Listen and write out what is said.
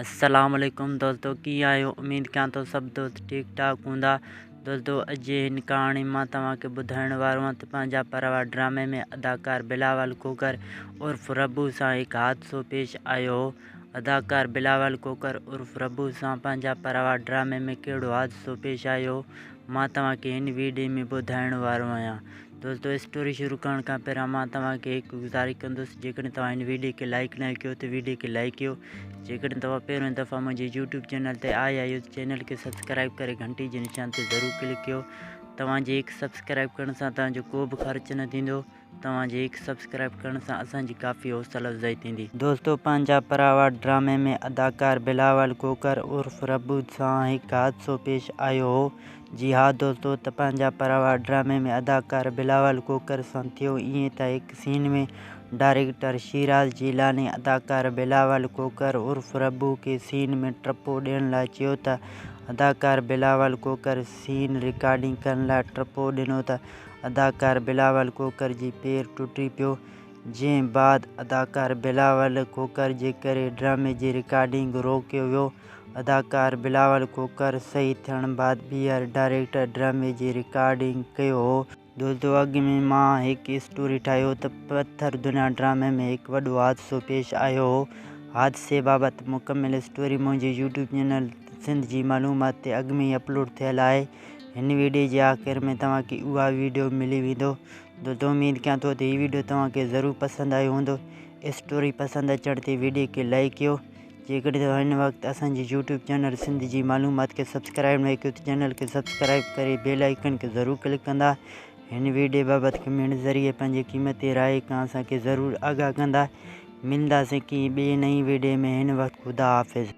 अस्सलाम वालेकुम दोस्तों, की आयो। उम्मीद कयां तो सब दोस्त ठीक ठाक हूंदा। दोस्तों अॼु हिन कहाणी मां तव्हांखे ॿुधाइण वारो आहियां त पंहिंजा परवा ड्रामे में अदाकार बिलावल कोकर उर्फ़ रब्बू सां हिकु हादसो पेश आयो हो। अदाकार बिलावल कोकर उर्फ़ रब्बू सां पंहिंजा परवा ड्रामे में कहिड़ो हादसो पेश आयो मां तव्हांखे हिन वीडियो में ॿुधाइण वारो आहियां। दोस्तों स्टोरी शुरू करण खां पहिरियों मां तव्हांखे हिकु गुज़ारिश कंदुसि, जेकॾहिं तव्हां हिन वीडियो खे लाइक न कयो त वीडियो खे लाइक कयो। जेकॾहिं तव्हां पहिरियों दफ़ा मुंहिंजे यूट्यूब चैनल ते आया आहियो त चैनल खे सब्सक्राइब करे घंटी जे निशान ते ज़रूरु क्लिक कयो। तव्हांजे हिकु सब्सक्राइब करण सां तव्हांजो को बि ख़र्चु न थींदो। तव्हांजे हिकु सब्सक्राइब करण सां असांजी काफ़ी हौसला अफ़ज़ाई थींदी। दोस्तों पंहिंजा परवा ड्रामे में अदाकार बिलावल कोकर उर्फ़ रब्बू सां हिकु हादसो पेश आयो हो। जी हा दोस्तों, त पंहिंजा परवा ड्रामे में अदाकार बिलावल कोकर सां थियो ईअं त हिकु सीन में डायरेक्टर शिराज जिलानी अदाकार बिलावल कोकर उर्फ़ रब्बू के सीन में ट्रपो ॾियण लाइ चयो त अदाकार बिलावल कोकर सीन रिकॉर्डिंग करण लाइ ट्रपो ॾिनो त अदाकार बिलावल कोकर जी पेर टुटी पियो। जंहिं बाद अदाकार बिलावल कोकर जे करे ड्रामे जी रिकॉर्डिंग रोकियो वियो। अदाकार बिलावल कोकर सही थियण बाद ॿीहर डायरेक्टर ड्रामे जी रिकॉर्डिंग कयो हो। दोस्तों अॻु में मां हिकु स्टोरी ठाहियो त पत्थर दुनिया ड्रामे में हिकु वॾो हादसो पेश आयो हो। हादसे बाबति मुकमिल स्टोरी मुंहिंजे यूट्यूब चैनल सिंध जी मालूमात ते अॻु में ई अपलोड थियल आहे। हिन वीडियो जे आख़िर में तव्हांखे उहा वीडियो मिली वेंदो। दोस्तों उम्मीद कयां थो त हीअ वीडियो तव्हांखे ज़रूरु पसंदि आयो हूंदो। स्टोरी पसंदि अचण ते वीडियो खे लाइक कयो। जेकॾहिं तव्हां हिन वक़्तु असांजे यूट्यूब चैनल सिंध जी मालूमात खे सब्सक्राइब न कयो त चैनल खे सब्सक्राइब करे बेल आइकन खे ज़रूरु क्लिक कंदा। हिन वीडियो बाबति कमेंट ज़रिए पंहिंजे क़ीमती राय खां असांखे ज़रूरु आगाह कंदा। मिलंदासीं की ॿिए नई वीडियो में। हिन वक़्तु ख़ुदा हाफ़िज़।